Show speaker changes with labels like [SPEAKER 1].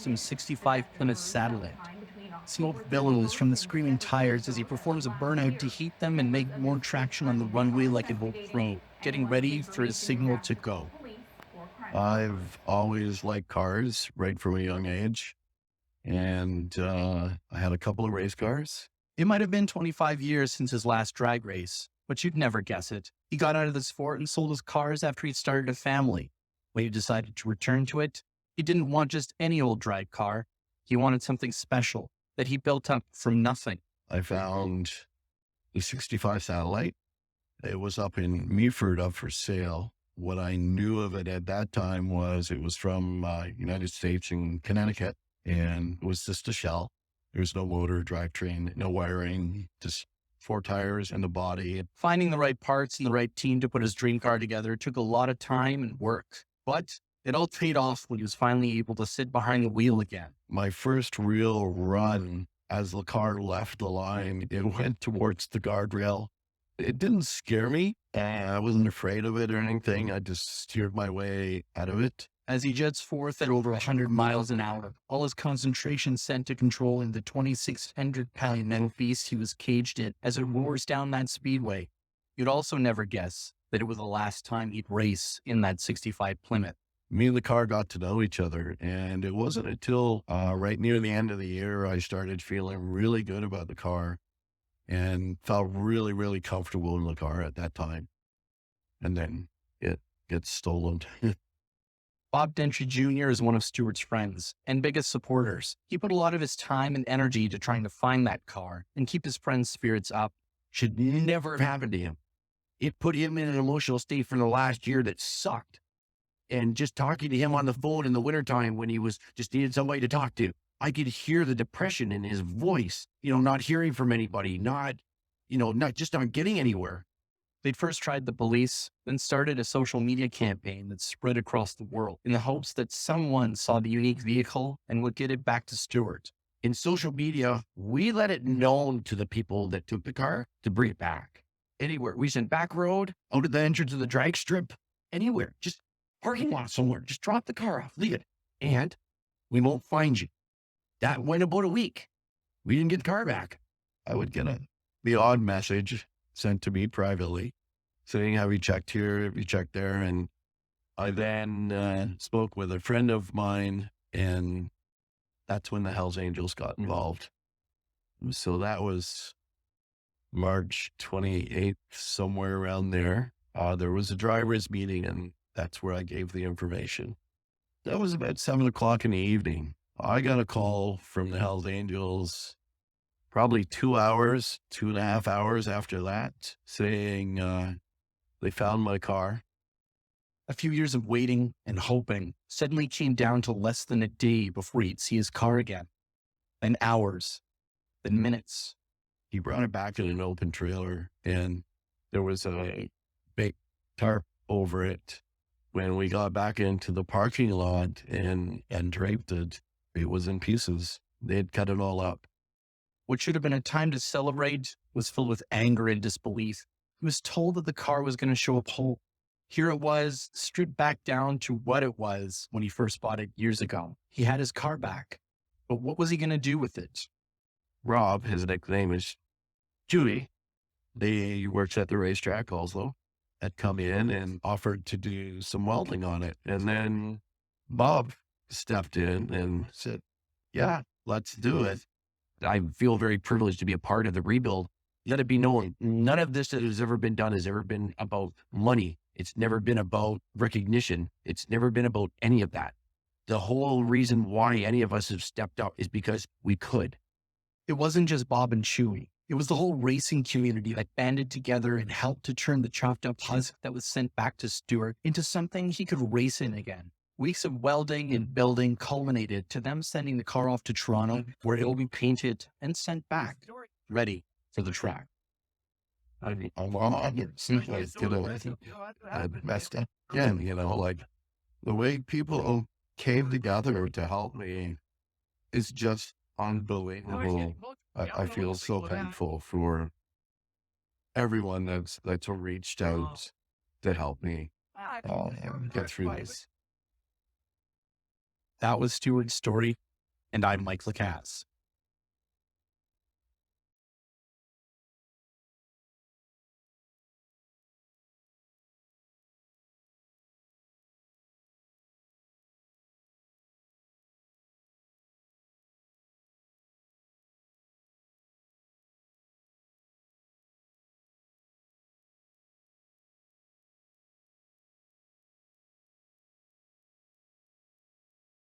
[SPEAKER 1] custom 65 Plymouth Satellite. Smoke billows from the screaming tires as he performs a burnout to heat them and make more traction on the runway like an old pro, getting ready for his signal to go.
[SPEAKER 2] I've always liked cars right from a young age. And I had a couple of race cars.
[SPEAKER 1] It might have been 25 years since his last drag race, but you'd never guess it. He got out of the sport and sold his cars after he started a family. When he decided to return to it, he didn't want just any old drag car. He wanted something special that he built up from nothing.
[SPEAKER 2] I found the 65 Satellite. It was up in Meaford up for sale. What I knew of it at that time was it was from United States in Connecticut, and it was just a shell. There was no motor, drivetrain, no wiring, just 4 tires and the body.
[SPEAKER 1] Finding the right parts and the right team to put his dream car together took a lot of time and work, but it all paid off when he was finally able to sit behind the wheel again.
[SPEAKER 2] My first real run, as the car left the line, it went towards the guardrail. It didn't scare me. I wasn't afraid of it or anything. I just steered my way out of it.
[SPEAKER 1] As he jets forth at over 100 miles an hour, all his concentration sent to controlling the 2,600-pound metal beast he was caged in as it roars down that speedway. You'd also never guess that it was the last time he'd race in that 65 Plymouth.
[SPEAKER 2] Me and the car got to know each other, and it wasn't until right near the end of the year I started feeling really good about the car and felt really, really comfortable in the car at that time. And then it gets stolen.
[SPEAKER 1] Bob Dentrey Jr. is one of Stewart's friends and biggest supporters. He put a lot of his time and energy to trying to find that car and keep his friend's spirits up.
[SPEAKER 3] Should never have happened to him. It put him in an emotional state for the last year that sucked. And just talking to him on the phone in the wintertime when he was just needed somebody to talk to, I could hear the depression in his voice, not hearing from anybody, not getting anywhere.
[SPEAKER 1] They'd first tried the police, then started a social media campaign that spread across the world in the hopes that someone saw the unique vehicle and would get it back to Stewart.
[SPEAKER 3] In social media, we let it known to the people that took the car to bring it back. Anywhere. We sent back road, out at the entrance of the drag strip, anywhere. Just parking lot somewhere. Just drop the car off, leave it. And we won't find you. That went about a week. We didn't get the car back.
[SPEAKER 2] I would get the odd message sent to me privately saying, have you checked here? Have you checked there? And I then spoke with a friend of mine, and that's when the Hells Angels got involved. So that was March 28th, somewhere around there. There was a driver's meeting, and that's where I gave the information. That was about 7:00 in the evening. I got a call from the Hells Angels probably 2.5 hours after that, saying they found my car.
[SPEAKER 1] A few years of waiting and hoping suddenly came down to less than a day before he'd see his car again. Then hours, then minutes.
[SPEAKER 2] He brought it back in an open trailer, and there was a big tarp over it. When we got back into the parking lot and draped it, it was in pieces. They'd cut it all up.
[SPEAKER 1] What should have been a time to celebrate was filled with anger and disbelief. He was told that the car was going to show up whole. Here it was, stripped back down to what it was when he first bought it years ago. He had his car back, but what was he going to do with it?
[SPEAKER 2] Rob, his nickname is Chewy. He works at the racetrack also, had come in and offered to do some welding on it. And then Bob stepped in and said, yeah, let's do it.
[SPEAKER 3] I feel very privileged to be a part of the rebuild. Let it be known, none of this that has ever been done has ever been about money. It's never been about recognition. It's never been about any of that. The whole reason why any of us have stepped up is because we could.
[SPEAKER 1] It wasn't just Bob and Chewy. It was the whole racing community that banded together and helped to turn the chopped up husk that was sent back to Stewart into something he could race in again. Weeks of welding and building culminated to them sending the car off to Toronto, where it will be painted and sent back, ready for the track.
[SPEAKER 2] I messed up again, like the way people came together to help me is just unbelievable. I feel so thankful for everyone that's reached out to help me get through this.
[SPEAKER 1] That was Stewart's story. And I'm Mike Lacasse.